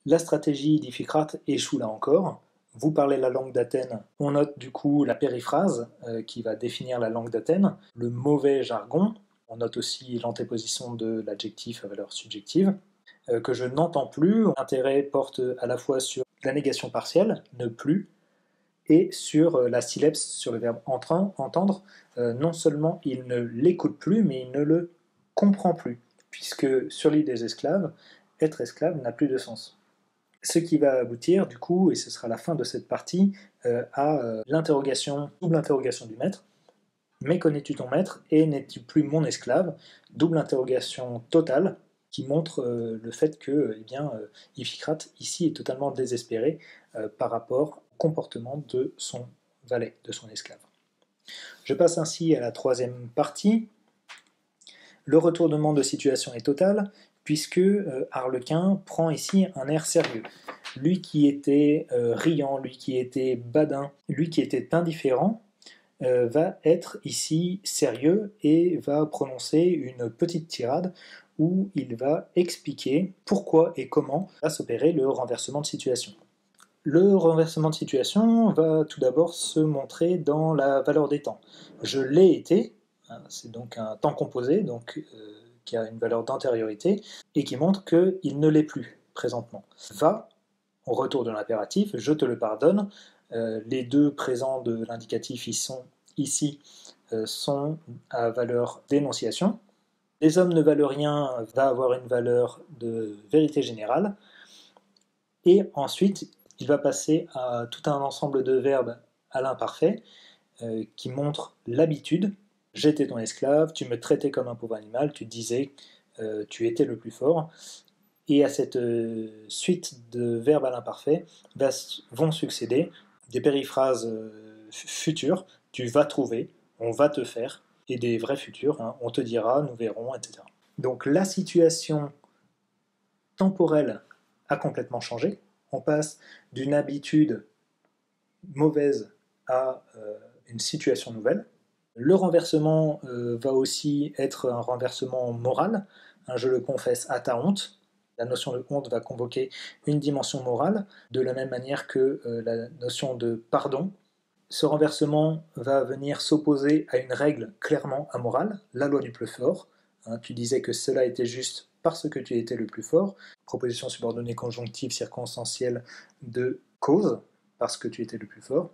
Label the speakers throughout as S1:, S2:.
S1: La stratégie d'Iphicrate échoue là encore. Vous parlez la langue d'Athènes, on note du coup la périphrase qui va définir la langue d'Athènes, le mauvais jargon, on note aussi l'antéposition de l'adjectif à valeur subjective, que je n'entends plus. L'intérêt porte à la fois sur la négation partielle, ne plus, et sur la syllabe, sur le verbe entendre. Non seulement il ne l'écoute plus, mais il ne le comprend plus, puisque sur l'île des esclaves, être esclave n'a plus de sens. Ce qui va aboutir, du coup, et ce sera la fin de cette partie, à l'interrogation, double interrogation du maître. Mais connais-tu ton maître et n'es-tu plus mon esclave? Double interrogation totale qui montre le fait que Iphicrate ici est totalement désespéré par rapport au comportement de son valet, de son esclave. Je passe ainsi à la troisième partie. Le retournement de situation est total, puisque Arlequin prend ici un air sérieux. Lui qui était riant, lui qui était badin, lui qui était indifférent, va être ici sérieux et va prononcer une petite tirade où il va expliquer pourquoi et comment va s'opérer le renversement de situation. Le renversement de situation va tout d'abord se montrer dans la valeur des temps. Je l'ai été, c'est donc un temps composé, donc qui a une valeur d'antériorité, et qui montre qu'il ne l'est plus présentement. Va, au retour de l'impératif, je te le pardonne. Les deux présents de l'indicatif ici sont à valeur d'énonciation. Les hommes ne valent rien va avoir une valeur de vérité générale. Et ensuite, il va passer à tout un ensemble de verbes à l'imparfait qui montrent l'habitude. J'étais ton esclave, tu me traitais comme un pauvre animal, tu disais tu étais le plus fort. Et à cette suite de verbes à l'imparfait vont succéder des périphrases futures, tu vas trouver, on va te faire, et des vrais futurs, hein, on te dira, nous verrons, etc. Donc la situation temporelle a complètement changé. On passe d'une habitude mauvaise à une situation nouvelle. Le renversement va aussi être un renversement moral. Hein, je le confesse à ta honte. La notion de honte va convoquer une dimension morale, de la même manière que la notion de pardon. Ce renversement va venir s'opposer à une règle clairement amorale, la loi du plus fort. Hein, tu disais que cela était juste parce que tu étais le plus fort. Proposition subordonnée conjonctive circonstancielle de cause, parce que tu étais le plus fort,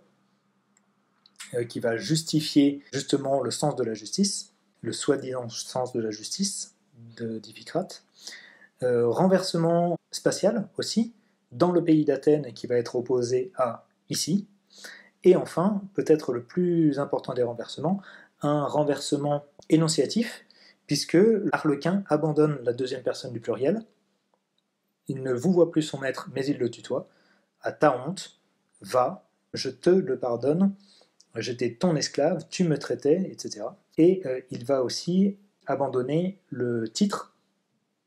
S1: qui va justifier justement le sens de la justice, le soi-disant sens de la justice d'Iphicrate. Renversement spatial aussi, dans le pays d'Athènes qui va être opposé à ici. Et enfin, peut-être le plus important des renversements, un renversement énonciatif, puisque l'Arlequin abandonne la deuxième personne du pluriel, il ne vous voit plus son maître, mais il le tutoie, à ta honte, va, je te le pardonne, j'étais ton esclave, tu me traitais, etc. Et il va aussi abandonner le titre,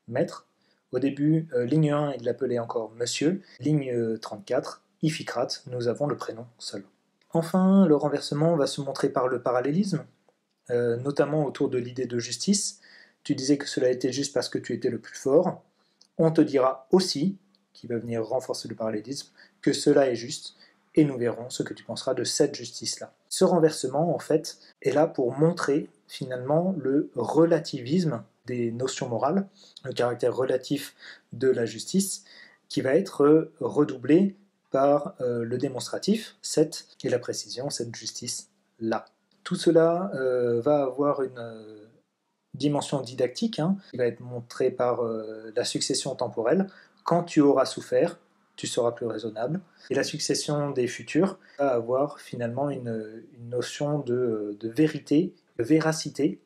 S1: maître. Au début, ligne 1, il l'appelait encore monsieur. Ligne 34, Iphicrate, nous avons le prénom seul. Enfin, le renversement va se montrer par le parallélisme, notamment autour de l'idée de justice. Tu disais que cela était juste parce que tu étais le plus fort. On te dira aussi, qui va venir renforcer le parallélisme, que cela est juste, et nous verrons ce que tu penseras de cette justice-là. Ce renversement, en fait, est là pour montrer finalement le relativisme des notions morales, le caractère relatif de la justice, qui va être redoublé par le démonstratif, cette, et la précision, cette justice-là. Tout cela va avoir une dimension didactique, hein, qui va être montrée par la succession temporelle. Quand tu auras souffert, tu seras plus raisonnable. Et la succession des futurs va avoir finalement une notion de vérité, de véracité.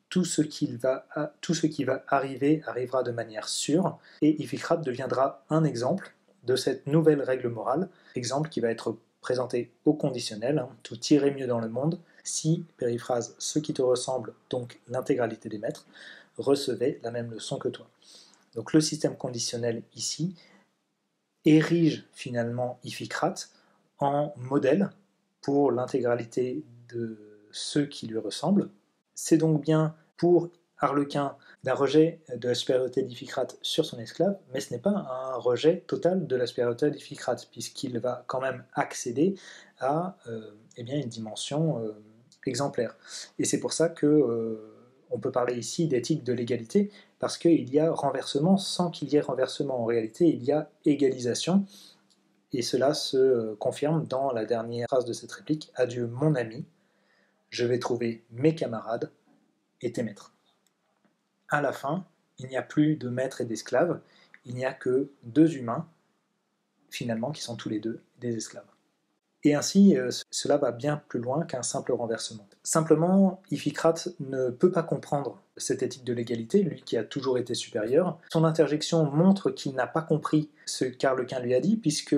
S1: Tout ce qui va arriver arrivera de manière sûre, et Iphicrate deviendra un exemple de cette nouvelle règle morale, exemple qui va être présenté au conditionnel, hein, tout irait mieux dans le monde si, périphrase, ceux qui te ressemblent, donc l'intégralité des maîtres, recevaient la même leçon que toi. Donc le système conditionnel ici érige finalement Iphicrate en modèle pour l'intégralité de ceux qui lui ressemblent. C'est donc bien pour Arlequin d'un rejet de la supériorité d'Iphicrate sur son esclave, mais ce n'est pas un rejet total de la supériorité d'Iphicrate, puisqu'il va quand même accéder à eh bien, une dimension exemplaire. Et c'est pour ça que on peut parler ici d'éthique de l'égalité, parce qu'il y a renversement sans qu'il y ait renversement. En réalité, il y a égalisation, et cela se confirme dans la dernière phrase de cette réplique. « Adieu mon ami, je vais trouver mes camarades et tes maîtres. » À la fin, il n'y a plus de maître et d'esclave, il n'y a que deux humains, finalement, qui sont tous les deux des esclaves. Et ainsi, cela va bien plus loin qu'un simple renversement. Simplement, Iphicrate ne peut pas comprendre cette éthique de l'égalité, lui qui a toujours été supérieur. Son interjection montre qu'il n'a pas compris ce qu'Arlequin lui a dit, puisque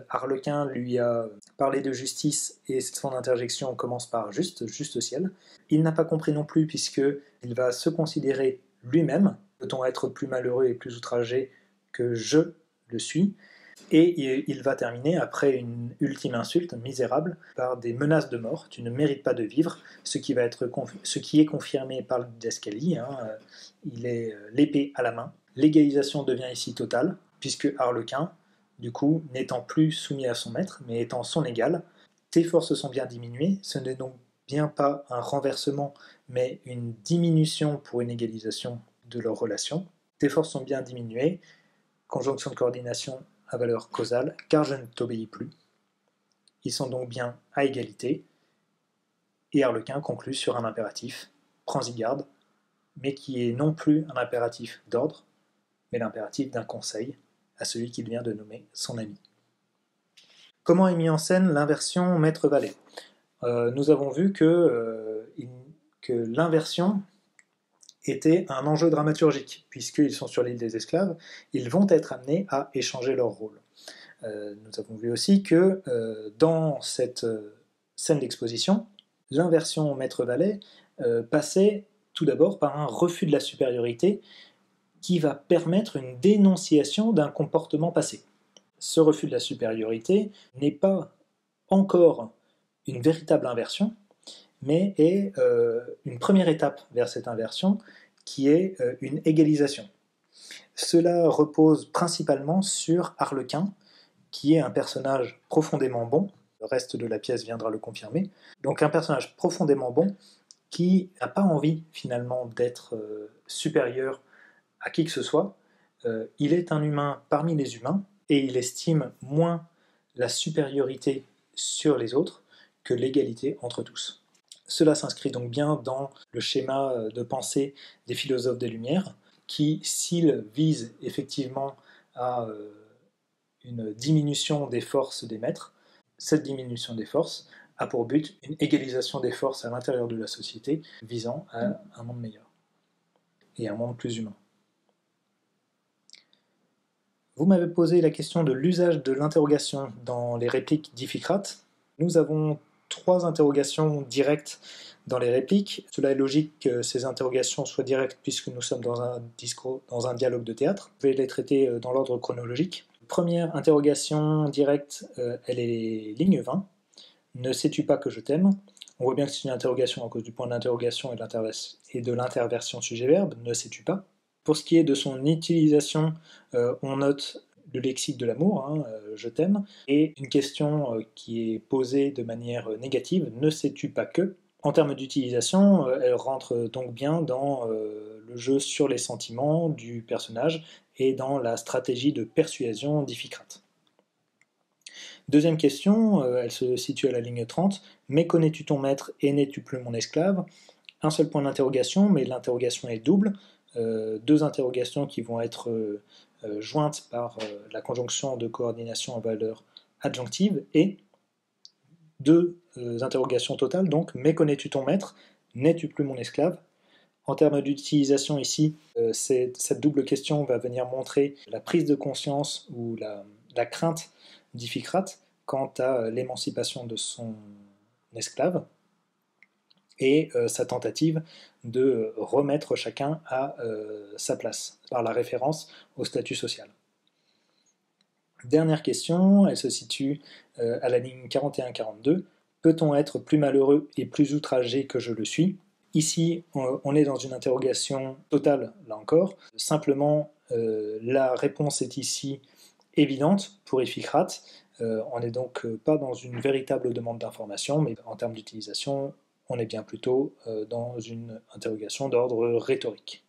S1: Arlequin lui a parlé de justice et son interjection commence par juste, juste ciel. Il n'a pas compris non plus, puisqu'il va se considérer lui-même. Peut-on être plus malheureux et plus outragé que je le suis ? Et il va terminer, après une ultime insulte misérable, par des menaces de mort. Tu ne mérites pas de vivre, ce qui est confirmé par le Didascalie. Il est l'épée à la main. L'égalisation devient ici totale, puisque Arlequin, du coup, n'étant plus soumis à son maître, mais étant son égal, tes forces sont bien diminuées. Ce n'est donc bien pas un renversement, mais une diminution pour une égalisation de leur relation. Tes forces sont bien diminuées. Conjonction de coordination à valeur causale, car je ne t'obéis plus. Ils sont donc bien à égalité, et Arlequin conclut sur un impératif, prends-y garde, mais qui est non plus un impératif d'ordre, mais l'impératif d'un conseil à celui qu'il vient de nommer son ami. Comment est mis en scène l'inversion maître-valet ? Nous avons vu que l'inversion était un enjeu dramaturgique, puisqu'ils sont sur l'île des esclaves, ils vont être amenés à échanger leur rôle. Nous avons vu aussi que dans cette scène d'exposition, l'inversion maître-valet passait tout d'abord par un refus de la supériorité qui va permettre une dénonciation d'un comportement passé. Ce refus de la supériorité n'est pas encore une véritable inversion, mais est une première étape vers cette inversion qui est une égalisation. Cela repose principalement sur Arlequin, qui est un personnage profondément bon, le reste de la pièce viendra le confirmer, donc un personnage profondément bon qui n'a pas envie finalement d'être supérieur à qui que ce soit. Il est un humain parmi les humains et il estime moins la supériorité sur les autres que l'égalité entre tous. Cela s'inscrit donc bien dans le schéma de pensée des philosophes des Lumières qui, s'ils visent effectivement à une diminution des forces des maîtres, cette diminution des forces a pour but une égalisation des forces à l'intérieur de la société visant à un monde meilleur et un monde plus humain. Vous m'avez posé la question de l'usage de l'interrogation dans les répliques d'Iphicrate. Nous avons 3 interrogations directes dans les répliques. Cela est logique que ces interrogations soient directes puisque nous sommes dans un discours, dans un dialogue de théâtre. Je vais les traiter dans l'ordre chronologique. Première interrogation directe, elle est ligne 20. Ne sais-tu pas que je t'aime ? On voit bien que c'est une interrogation à cause du point d'interrogation et de l'interversion sujet-verbe. Ne sais-tu pas ? Pour ce qui est de son utilisation, on note le lexique de l'amour, je t'aime, et une question qui est posée de manière négative, ne sais-tu pas que ? En termes d'utilisation, elle rentre donc bien dans le jeu sur les sentiments du personnage et dans la stratégie de persuasion d'Iphicrate. Deuxième question, elle se situe à la ligne 30. Mais connais-tu ton maître et n'es-tu plus mon esclave ? Un seul point d'interrogation, mais l'interrogation est double. 2 interrogations qui vont être jointes par la conjonction de coordination en valeur adjonctive et 2 interrogations totales, donc mais connais-tu ton maître ? N'es-tu plus mon esclave ? En termes d'utilisation ici, cette double question va venir montrer la prise de conscience ou la crainte d'Iphicrate quant à l'émancipation de son esclave et sa tentative de remettre chacun à sa place par la référence au statut social. Dernière question, elle se situe à la ligne 41-42. Peut-on être plus malheureux et plus outragé que je le suis ? Ici, on est dans une interrogation totale, là encore. Simplement, la réponse est ici évidente pour Iphicrate. On n'est donc pas dans une véritable demande d'information, mais en termes d'utilisation, on est bien plutôt dans une interrogation d'ordre rhétorique.